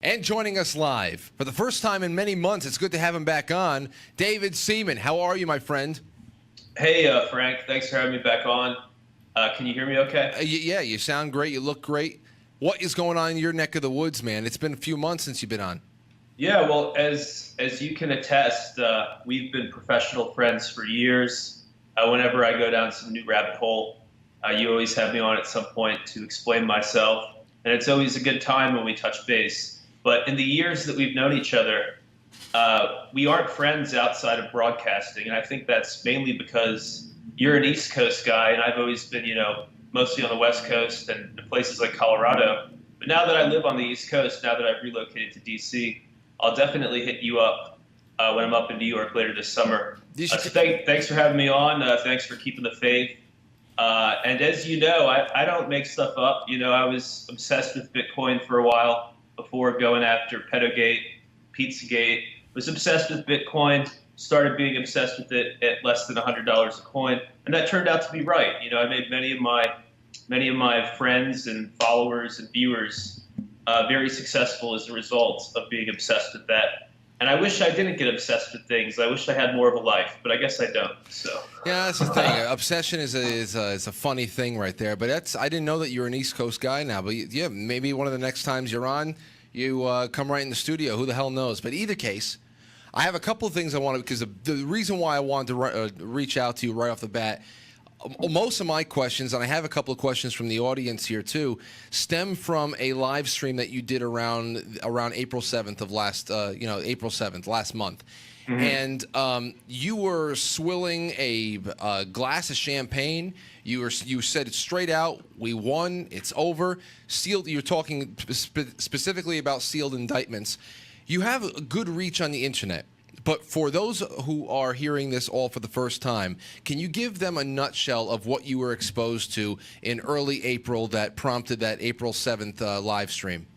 And joining us live for the first time in many months, it's good to have him back on, David Seaman. How are you, my friend? Hey, Frank. Thanks for having me back on. Can you hear me okay? Yeah, you sound great. You look great. What is going on in your neck of the woods, man? It's been a few months since you've been on. Yeah, well, as you can attest, we've been professional friends for years. Whenever I go down some new rabbit hole, you always have me on at some point to explain myself, and it's always a good time when we touch base. But in the years that we've known each other, we aren't friends outside of broadcasting, and I think that's mainly because you're an East Coast guy, and I've always been, mostly on the West Coast and in places like Colorado. But now that I live on the East Coast, now that I've relocated to D.C., I'll definitely hit you up when I'm up in New York later this summer. Thanks for having me on. Thanks for keeping the faith. And as you know, I don't make stuff up. I was obsessed with Bitcoin for a while before going after Pedogate, Pizzagate. Was obsessed with Bitcoin, started being obsessed with it at less than $100 a coin, and that turned out to be right. I made many of my friends and followers and viewers very successful as a result of being obsessed with that. And I wish I didn't get obsessed with things. I wish I had more of a life, but I guess I don't. So yeah, that's the thing. Obsession is a funny thing right there. But I didn't know that you're an East Coast guy now. But yeah, maybe one of the next times you're on, you come right in the studio. Who the hell knows? But either case, I have a couple of things I wanted, because the reason why I wanted to reach out to you right off the bat. Most of my questions, and I have a couple of questions from the audience here too, stem from a live stream that you did around April 7th of April 7th last month. Mm-hmm. And you were swilling a glass of champagne. You said it straight out, we won, it's over. Sealed. You're talking specifically about sealed indictments. You have a good reach on the internet. But for those who are hearing this all for the first time, can you give them a nutshell of what you were exposed to in early April that prompted that April 7th live stream?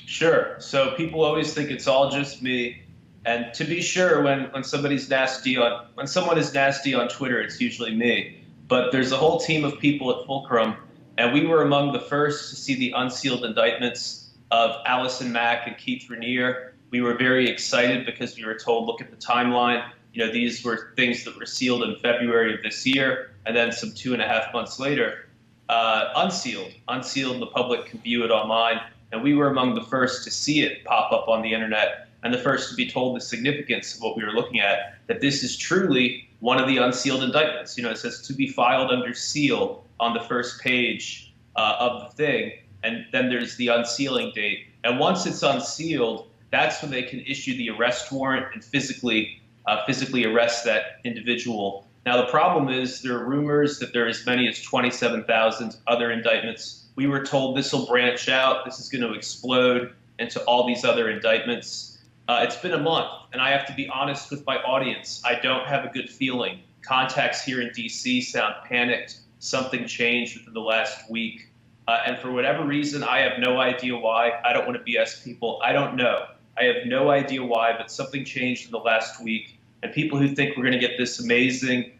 Sure. So people always think it's all just me. And to be sure, when someone is nasty on Twitter, it's usually me. But there's a whole team of people at Fulcrum, and we were among the first to see the unsealed indictments of Allison Mack and Keith Raniere. We were very excited because we were told, look at the timeline. These were things that were sealed in February of this year, and then some 2.5 months later, unsealed. Unsealed, and the public can view it online. And we were among the first to see it pop up on the internet, and the first to be told the significance of what we were looking at, that this is truly one of the unsealed indictments. It says to be filed under seal on the first page of the thing, and then there's the unsealing date. And once it's unsealed, that's when they can issue the arrest warrant and physically arrest that individual. Now, the problem is there are rumors that there are as many as 27,000 other indictments. We were told this will branch out. This is going to explode into all these other indictments. It's been a month, and I have to be honest with my audience. I don't have a good feeling. Contacts here in D.C. sound panicked. Something changed within the last week. And for whatever reason, I have no idea why. I don't want to BS people. I don't know. I have no idea why, but something changed in the last week. And people who think we're going to get this amazing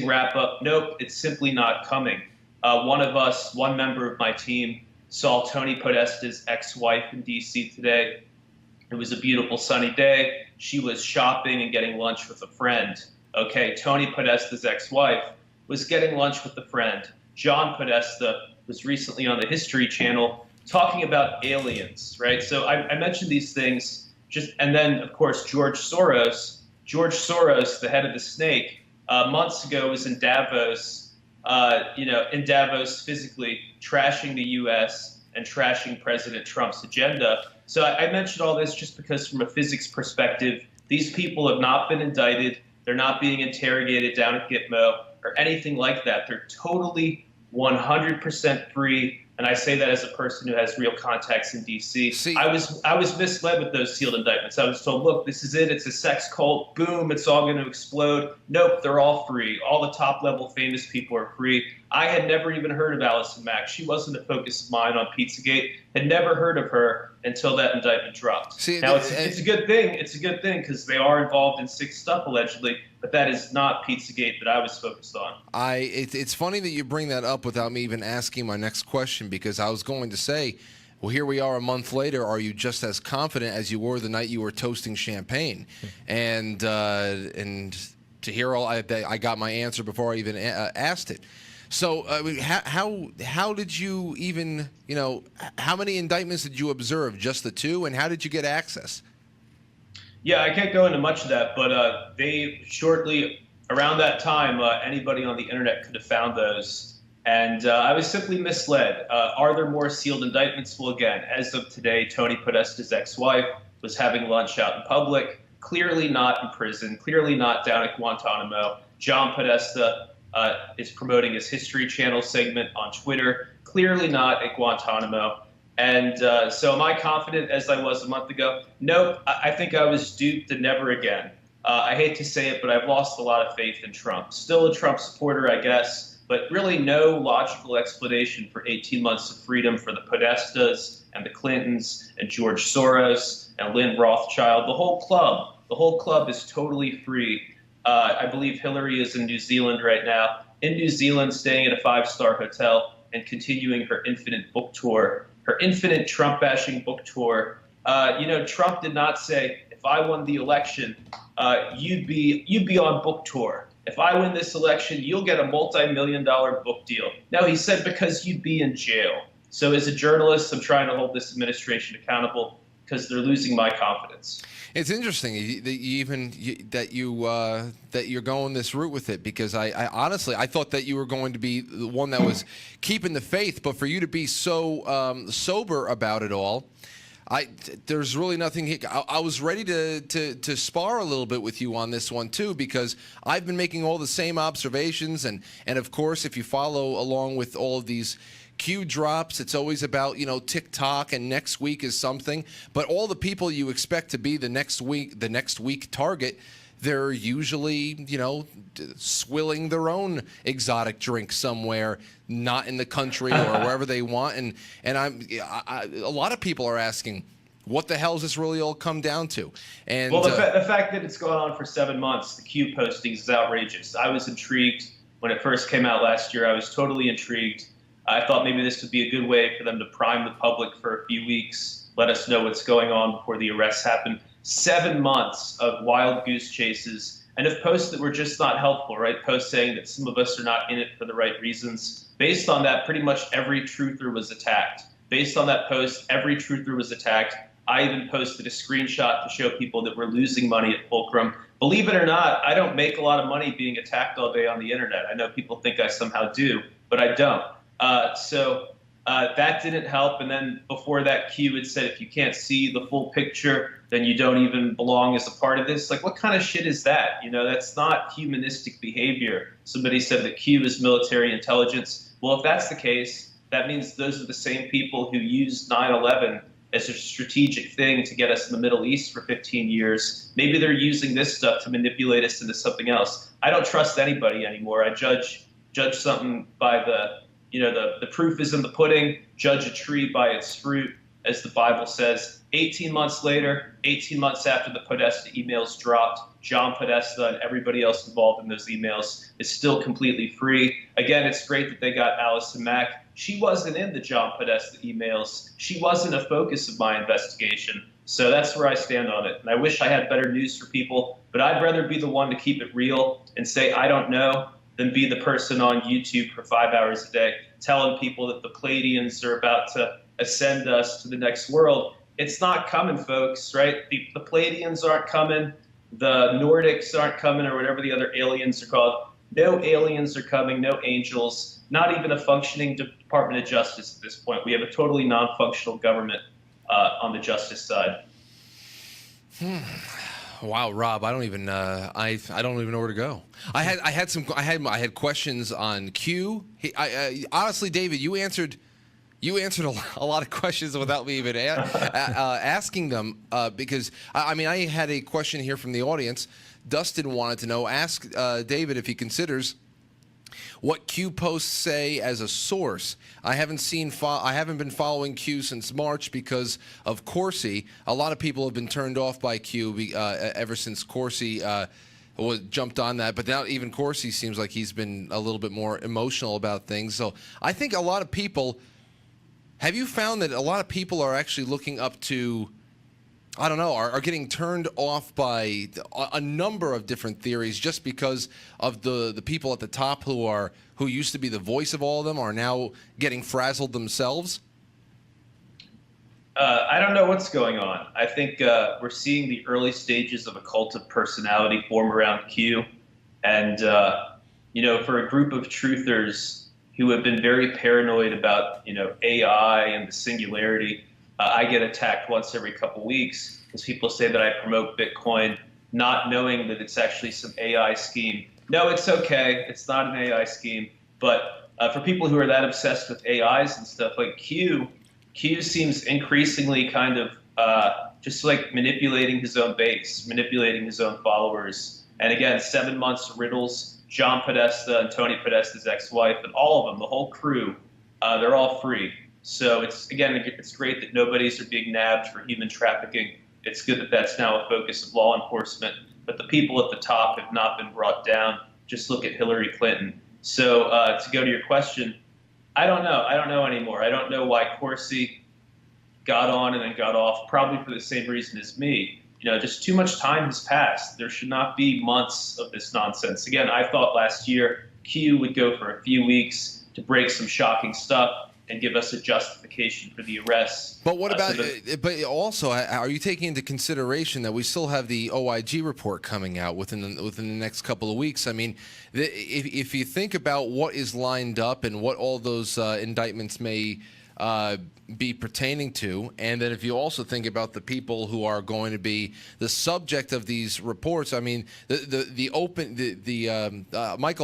wrap up, nope, it's simply not coming. One member of my team, saw Tony Podesta's ex-wife in D.C. today. It was a beautiful sunny day. She was shopping and getting lunch with a friend. Okay, Tony Podesta's ex-wife was getting lunch with a friend. John Podesta was recently on the History Channel talking about aliens, right? So I mentioned these things, and then, of course, George Soros, the head of the snake, months ago was in Davos, physically trashing the U.S. and trashing President Trump's agenda. So I mentioned all this just because from a physics perspective, these people have not been indicted. They're not being interrogated down at Gitmo or anything like that. They're totally 100% free. And I say that as a person who has real contacts in D.C. I was misled with those sealed indictments. I was told, look, this is it. It's a sex cult. Boom, it's all going to explode. Nope, they're all free. All the top-level famous people are free. I had never even heard of Allison Mack. She wasn't a focus of mine on Pizzagate. Had never heard of her until that indictment dropped. Now, it's a good thing. It's a good thing because they are involved in sick stuff, allegedly. But that is not Pizzagate that I was focused on. It's funny that you bring that up without me even asking my next question, because I was going to say, Well, here we are a month later. Are you just as confident as you were the night you were toasting champagne? And to hear all, I got my answer before I even asked it. So, how did you even, how many indictments did you observe? Just the two? And how did you get access? Yeah, I can't go into much of that, but they shortly around that time, anybody on the internet could have found those. And I was simply misled. Are there more sealed indictments? Well, again, as of today, Tony Podesta's ex-wife was having lunch out in public, clearly not in prison, clearly not down at Guantanamo. John Podesta is promoting his History Channel segment on Twitter, clearly not at Guantanamo. And so am I confident as I was a month ago? Nope. I think I was duped and never again. I hate to say it, but I've lost a lot of faith in Trump. Still a Trump supporter, I guess, but really no logical explanation for 18 months of freedom for the Podestas and the Clintons and George Soros and Lynn Rothschild. The whole club is totally free. I believe Hillary is in New Zealand right now. In New Zealand, staying at a 5-star hotel and continuing her infinite book tour, her infinite Trump-bashing book tour. Trump did not say, if I won the election, you'd be on book tour. If I win this election, you'll get a multi-million-dollar book deal. No, he said because you'd be in jail. So as a journalist, I'm trying to hold this administration accountable because they're losing my confidence. It's interesting that you're going this route with it, because I honestly thought that you were going to be the one that was keeping the faith, but for you to be so sober about it all, there's really nothing. I was ready to spar a little bit with you on this one too, because I've been making all the same observations, and of course, if you follow along with all of these Q drops, it's always about TikTok, and next week is something. But all the people you expect to be the next week target, they're usually swilling their own exotic drink somewhere, not in the country or wherever they want. And a lot of people are asking, what the hell does this really all come down to? And well, the fact that it's gone on for 7 months, the Q postings is outrageous. I was intrigued when it first came out last year. I was totally intrigued. I thought maybe this would be a good way for them to prime the public for a few weeks, let us know what's going on before the arrests happen. 7 months of wild goose chases, and of posts that were just not helpful, right? Posts saying that some of us are not in it for the right reasons. Based on that, pretty much every truther was attacked. Based on that post, every truther was attacked. I even posted a screenshot to show people that we're losing money at Fulcrum. Believe it or not, I don't make a lot of money being attacked all day on the internet. I know people think I somehow do, but I don't. So that didn't help. And then before that, Q had said, if you can't see the full picture, then you don't even belong as a part of this. Like, what kind of shit is that? That's not humanistic behavior. Somebody said that Q is military intelligence. Well, if that's the case, that means those are the same people who used 9/11 as a strategic thing to get us in the Middle East for 15 years. Maybe they're using this stuff to manipulate us into something else. I don't trust anybody anymore. I judge something by the proof is in the pudding. Judge a tree by its fruit, as the Bible says. 18 months later, 18 months after the Podesta emails dropped, John Podesta and everybody else involved in those emails is still completely free. Again, it's great that they got Allison Mack. She wasn't in the John Podesta emails. She wasn't a focus of my investigation. So that's where I stand on it. And I wish I had better news for people, but I'd rather be the one to keep it real and say, I don't know, than be the person on YouTube for 5 hours a day telling people that the Pleiadians are about to ascend us to the next world. It's not coming, folks, right? The Pleiadians aren't coming. The Nordics aren't coming, or whatever the other aliens are called. No aliens are coming, no angels, not even a functioning Department of Justice at this point. We have a totally non-functional government on the justice side. Wow, Rob, I don't even know where to go. I had questions on Q. Honestly, David, you answered a lot of questions without me even asking them, because I had a question here from the audience. Dustin wanted to know, ask David if he considers what Q posts say as a source. I haven't been following Q since March because of Corsi. A lot of people have been turned off by Q ever since Corsi jumped on that. But now even Corsi seems like he's been a little bit more emotional about things. So I think a lot of people Have you found that a lot of people are actually looking up to, I don't know, are getting turned off by a number of different theories just because of the people at the top who used to be the voice of all of them are now getting frazzled themselves? I don't know what's going on. I think we're seeing the early stages of a cult of personality form around Q. And, for a group of truthers who have been very paranoid about, AI and the singularity, I get attacked once every couple weeks because people say that I promote Bitcoin, not knowing that it's actually some AI scheme. No, it's okay. It's not an AI scheme. But for people who are that obsessed with AIs and stuff like Q seems increasingly kind of just like manipulating his own base, manipulating his own followers. And again, 7 months of riddles, John Podesta and Tony Podesta's ex-wife, and all of them, the whole crew, they're all free. So it's great that nobody's are being nabbed for human trafficking. It's good that that's now a focus of law enforcement. But the people at the top have not been brought down. Just look at Hillary Clinton. So to go to your question, I don't know. I don't know anymore. I don't know why Corsi got on and then got off, probably for the same reason as me. Just too much time has passed. There should not be months of this nonsense. Again, I thought last year Q would go for a few weeks to break some shocking stuff and give us a justification for the arrests. But what about, but also, are you taking into consideration that we still have the OIG report coming out within the next couple of weeks? I mean, if you think about what is lined up and what all those indictments may be pertaining to, and then if you also think about the people who are going to be the subject of these reports, I mean, Michael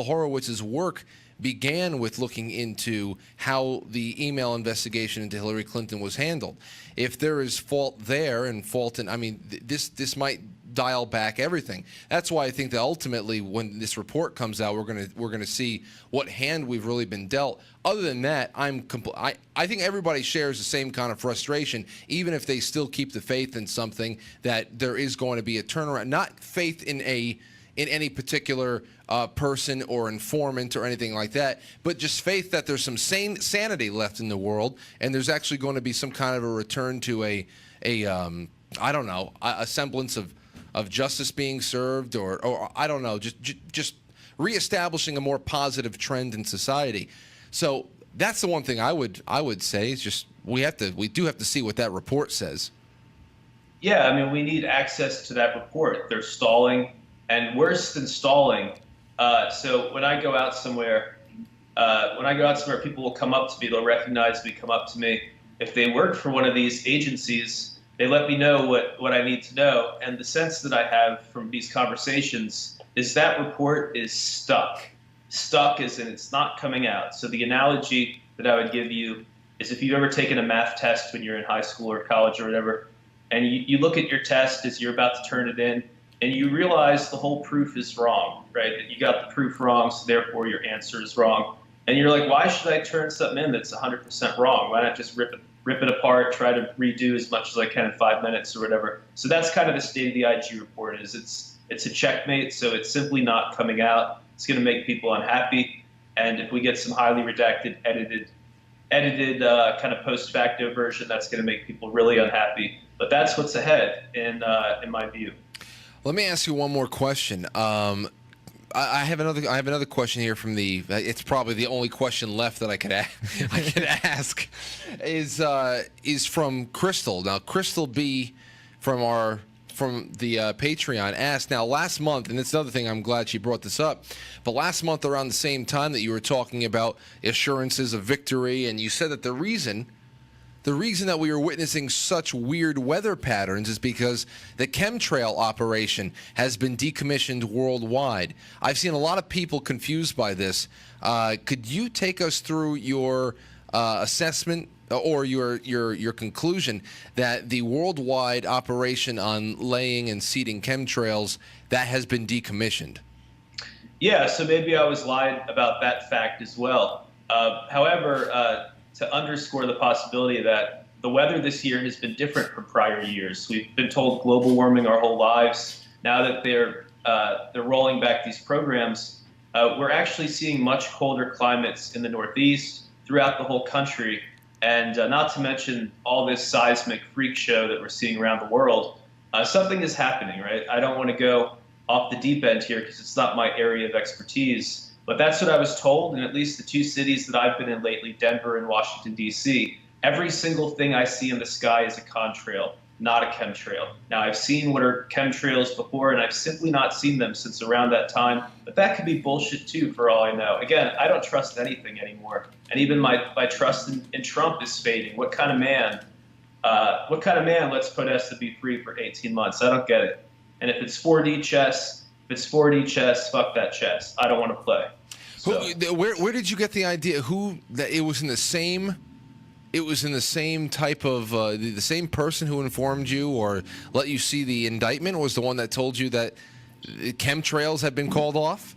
Horowitz's work began with looking into how the email investigation into Hillary Clinton was handled. If there is fault there and fault in, I mean, this might dial back everything. That's why I think that ultimately, when this report comes out, we're gonna see what hand we've really been dealt. Other than that, I think everybody shares the same kind of frustration, even if they still keep the faith in something that there is going to be a turnaround. Not faith in any particular person or informant or anything like that, but just faith that there's some sanity left in the world, and there's actually going to be some kind of a return to a semblance of justice being served, or I don't know, just reestablishing a more positive trend in society. So that's the one thing I would say is just we do have to see what that report says. Yeah, I mean, we need access to that report. They're stalling, and worse than stalling. So when I go out somewhere, people will come up to me. They'll recognize me, come up to me. If they work for one of these agencies, they let me know what I need to know. And the sense that I have from these conversations is that report is stuck. Stuck as in it's not coming out. So the analogy that I would give you is if you've ever taken a math test when you're in high school or college or whatever, and you look at your test as you're about to turn it in, and you realize the whole proof is wrong, right? That you got the proof wrong, so therefore your answer is wrong. And you're like, why should I turn something in that's 100% wrong? Why not just rip it apart, try to redo as much as I can in 5 minutes or whatever? So that's kind of the state of the IG report. It's a checkmate, so it's simply not coming out. It's going to make people unhappy. And if we get some highly redacted, edited kind of post facto version, that's going to make people really unhappy. But that's what's ahead in my view. Let me ask you one more question. I have another question here from the. It's probably the only question left that I could ask. Is from Crystal. Now, Crystal B from the Patreon asked. Now, last month, and it's another thing. I'm glad she brought this up. But last month, around the same time that you were talking about assurances of victory, and you said that the reason that we were witnessing such weird weather patterns is because the chemtrail operation has been decommissioned worldwide. I've seen a lot of people confused by this. Could you take us through your assessment or your conclusion that the worldwide operation on laying and seeding chemtrails, that has been decommissioned? Yeah, so maybe I was lied about that fact as well. However, to underscore the possibility that the weather this year has been different from prior years. We've been told global warming our whole lives. Now that they're rolling back these programs, we're actually seeing much colder climates in the Northeast, throughout the whole country. and not to mention all this seismic freak show that we're seeing around the world, something is happening, right? I don't want to go off the deep end here because it's not my area of expertise, but that's what I was told in at least the two cities that I've been in lately, Denver and Washington, D.C. Every single thing I see in the sky is a contrail, not a chemtrail. Now, I've seen what are chemtrails before, and I've simply not seen them since around that time, but that could be bullshit too, for all I know. Again, I don't trust anything anymore, and even my trust in Trump is fading. What kind of man lets Podesta be free for 18 months? I don't get it. And if it's 4D chess, fuck that chess. I don't want to play. So. Where did you get the idea? That it was in the same? It was in the same type of the same person who informed you or let you see the indictment was the one that told you that chemtrails had been called off?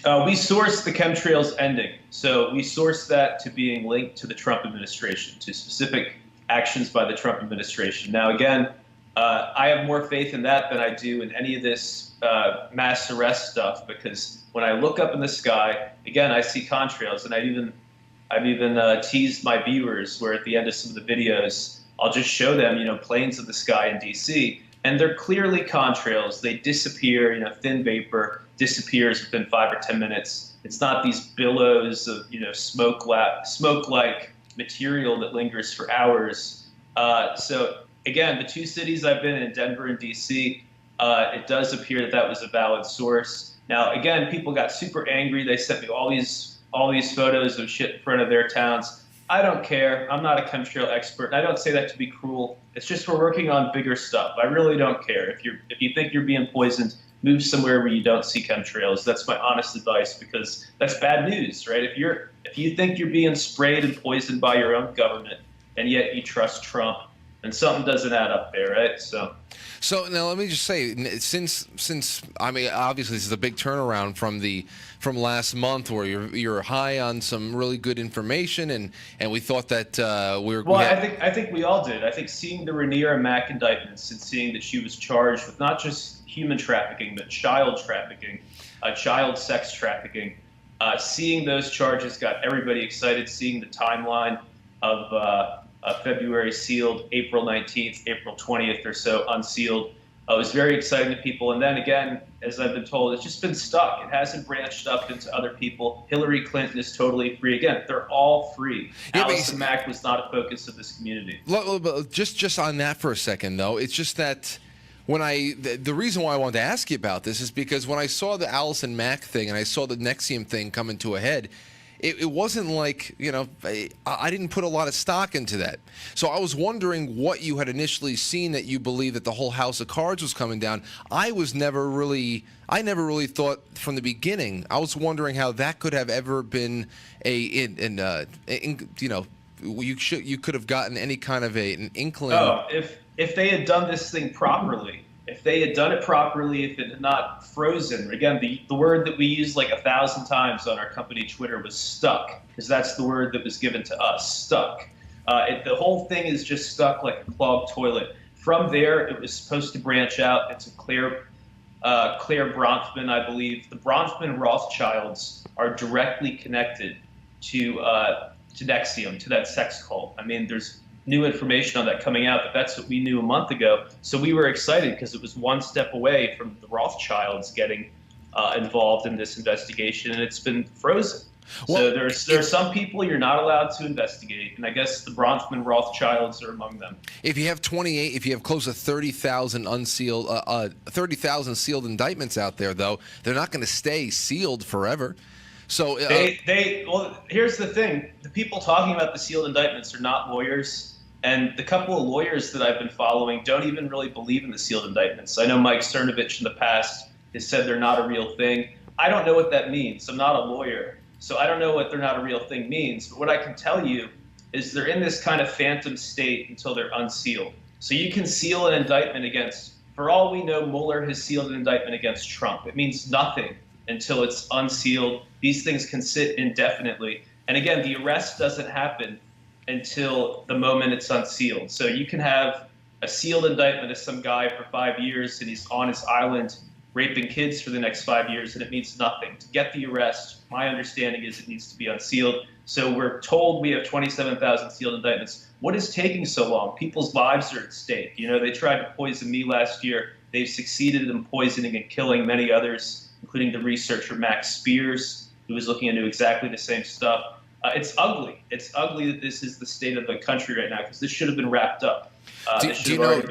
We sourced the chemtrails ending. So we sourced that to being linked to the Trump administration, to specific actions by the Trump administration. Now, again, I have more faith in that than I do in any of this mass arrest stuff, because when I look up in the sky, again, I see contrails, and I've even teased my viewers where at the end of some of the videos, I'll just show them, planes of the sky in D.C., and they're clearly contrails. They disappear, thin vapor disappears within 5 or 10 minutes. It's not these billows of, smoke-like material that lingers for hours. So again, the two cities I've been in, Denver and D.C., it does appear that was a valid source. Now, again, people got super angry. They sent me all these photos of shit in front of their towns. I don't care. I'm not a chemtrail expert. And I don't say that to be cruel. It's just we're working on bigger stuff. I really don't care. If you think you're being poisoned, move somewhere where you don't see chemtrails. That's my honest advice, because that's bad news, right? If you think you're being sprayed and poisoned by your own government, and yet you trust Trump, then something doesn't add up there, right? So now let me just say, since I mean, obviously this is a big turnaround from last month, where you're high on some really good information, and we thought that I think we all did. I think seeing the Raniere and Mack indictments and seeing that she was charged with not just human trafficking but child trafficking, child sex trafficking, seeing those charges got everybody excited. Seeing the timeline of February sealed, April 19th, April 20th or so unsealed. It was very exciting to people. And then again, as I've been told, it's just been stuck. It hasn't branched up into other people. Hillary Clinton is totally free. Again, they're all free. Yeah, Allison Mack was not a focus of this community. Just on that for a second, though, it's just that when the reason why I wanted to ask you about this is because when I saw the Allison Mack thing and I saw the Nexium thing coming to a head, it wasn't like, I didn't put a lot of stock into that. So I was wondering what you had initially seen that you believed that the whole house of cards was coming down. I never really thought from the beginning. I was wondering how that could have ever been you could have gotten any kind of an inkling. Oh, if they had done this thing properly. If they had done it properly, if it had not frozen, again, the word that we used like 1,000 times on our company Twitter was stuck, because that's the word that was given to us, stuck. The whole thing is just stuck like a clogged toilet. From there, it was supposed to branch out into Claire Bronfman, I believe. The Bronfman Rothschilds are directly connected to Nexium, to that sex cult. I mean, there's new information on that coming out, but that's what we knew a month ago. So we were excited because it was one step away from the Rothschilds getting involved in this investigation, and it's been frozen. Well, so there are some people you're not allowed to investigate, and I guess the Bronfman Rothschilds are among them. If you have close to 30,000 sealed indictments out there, though, they're not going to stay sealed forever. So well, here's the thing: the people talking about the sealed indictments are not lawyers. And the couple of lawyers that I've been following don't even really believe in the sealed indictments. I know Mike Cernovich in the past has said they're not a real thing. I don't know what that means. I'm not a lawyer, so I don't know what they're not a real thing means. But what I can tell you is they're in this kind of phantom state until they're unsealed. So you can seal an indictment against, for all we know, Mueller has sealed an indictment against Trump. It means nothing until it's unsealed. These things can sit indefinitely. And again, the arrest doesn't happen until the moment it's unsealed. So you can have a sealed indictment of some guy for 5 years and he's on his island raping kids for the next 5 years, and it means nothing. To get the arrest, my understanding is it needs to be unsealed. So we're told we have 27,000 sealed indictments. What is taking so long? People's lives are at stake. They tried to poison me last year. They've succeeded in poisoning and killing many others, including the researcher Max Spears, who was looking into exactly the same stuff. It's ugly. It's ugly that this is the state of the country right now, because this should have been wrapped up. Do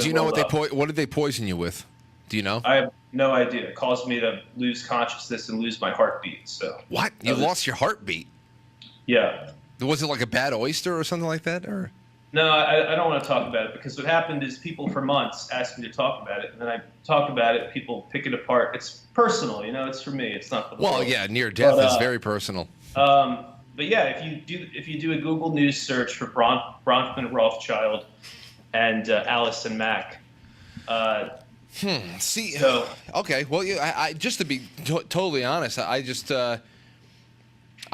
you know what did they poison you with? Do you know? I have no idea. It caused me to lose consciousness and lose my heartbeat. So what? You lost your heartbeat? Yeah. Was it like a bad oyster or something like that, or? No, I don't want to talk about it, because what happened is people for months asked me to talk about it, and then I talk about it, people pick it apart. It's personal, it's for me. It's not for the world. Yeah, near death is very personal. But yeah, if you do a Google News search for Bronfman Rothschild and Allison Mack. See. So, okay. Well, I just to be totally honest, I just.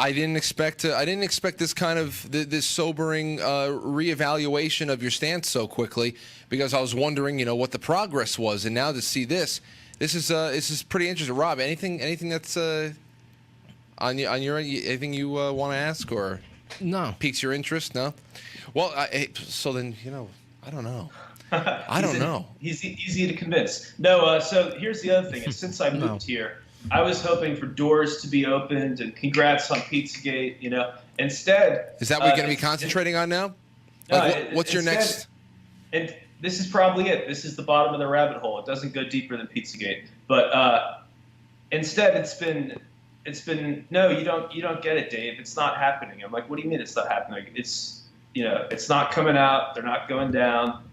I didn't expect this kind of this sobering reevaluation of your stance so quickly, because I was wondering, what the progress was, and now to see this is pretty interesting. Rob, anything that's on your anything you want to ask or no piques your interest? No. Well, so then I don't know. I don't know. He's easy to convince. No. So here's the other thing: is since I moved here, I was hoping for doors to be opened, and congrats on Pizzagate. Instead, is that what you're going to be concentrating on now? What's your next? And this is probably it. This is the bottom of the rabbit hole. It doesn't go deeper than Pizzagate, but instead, it's been no. You don't get it, Dave. It's not happening. I'm like, what do you mean it's not happening? It's not coming out. They're not going down.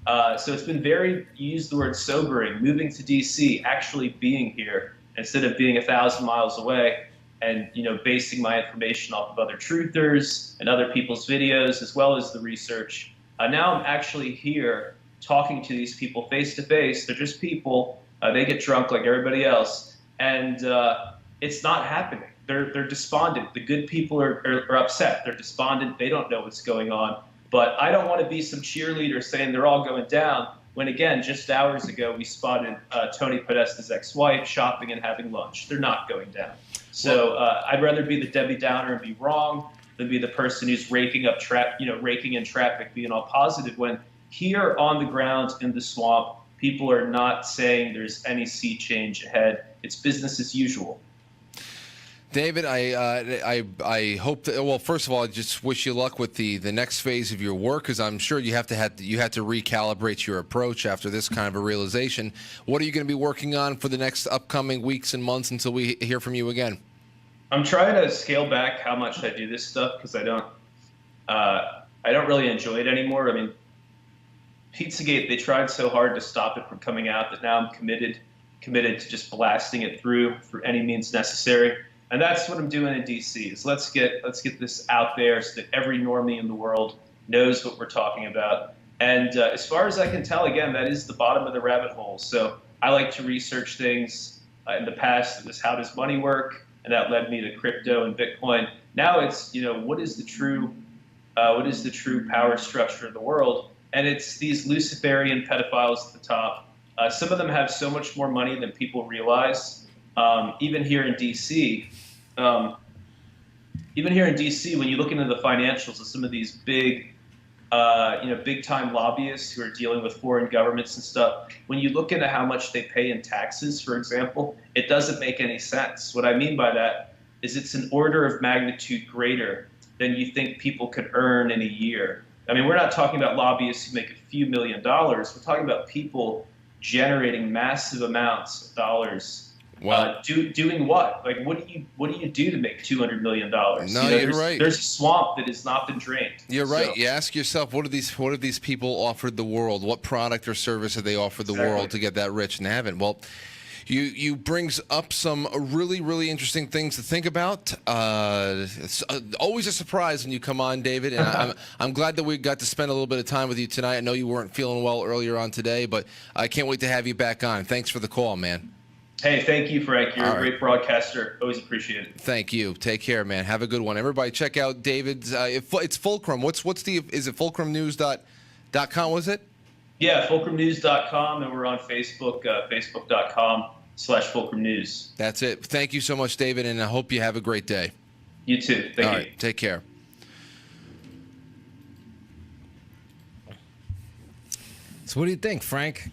So it's been you used the word sobering, moving to DC, actually being here instead of being 1,000 miles away, and basing my information off of other truthers and other people's videos, as well as the research. Now I'm actually here talking to these people face to face. They're just people. They get drunk like everybody else, and it's not happening. They're despondent. The good people are upset. They're despondent. They don't know what's going on. But I don't want to be some cheerleader saying they're all going down, when, again, just hours ago, we spotted Tony Podesta's ex-wife shopping and having lunch. They're not going down. So I'd rather be the Debbie Downer and be wrong than be the person who's raking in traffic, being all positive, when here on the ground in the swamp, people are not saying there's any sea change ahead. It's business as usual. David, I hope that, well, first of all, I just wish you luck with the next phase of your work, because I'm sure you had to recalibrate your approach after this kind of a realization. What are you going to be working on for the next upcoming weeks and months until we hear from you again? I'm trying to scale back how much I do this stuff, because I don't really enjoy it anymore. I mean, Pizzagate, they tried so hard to stop it from coming out that now I'm committed to just blasting it through for any means necessary. And that's what I'm doing in DC, is let's get this out there so that every normie in the world knows what we're talking about. And as far as I can tell, again, that is the bottom of the rabbit hole. So I like to research things. In the past, it was how does money work, and that led me to crypto and Bitcoin. Now it's what is the true power structure of the world? And it's these Luciferian pedophiles at the top. Some of them have so much more money than people realize. Even here in DC, when you look into the financials of some of these big time lobbyists who are dealing with foreign governments and stuff, when you look into how much they pay in taxes, for example, it doesn't make any sense. What I mean by that is it's an order of magnitude greater than you think people could earn in a year. I mean, we're not talking about lobbyists who make a few $1 million. We're talking about people generating massive amounts of dollars. Well, doing what? Like, what do you do to make $200 million? No, you're right. There's a swamp that has not been drained. You're right. You ask yourself, what have these people offered the world? What product or service have they offered the world to get that rich, and haven't? Well, you brings up some really, really interesting things to think about. It's always a surprise when you come on, David, and I'm glad that we got to spend a little bit of time with you tonight. I know you weren't feeling well earlier on today, but I can't wait to have you back on. Thanks for the call, man. Hey, thank you, Frank. You're a great broadcaster. Always appreciate it. Thank you. Take care, man. Have a good one. Everybody check out David's. It's Fulcrum. Is it fulcrumnews.com, was it? Yeah, fulcrumnews.com, and we're on Facebook, facebook.com/. Fulcrum News. That's it. Thank you so much, David, and I hope you have a great day. You too. Thank you. All right, take care. So what do you think, Frank?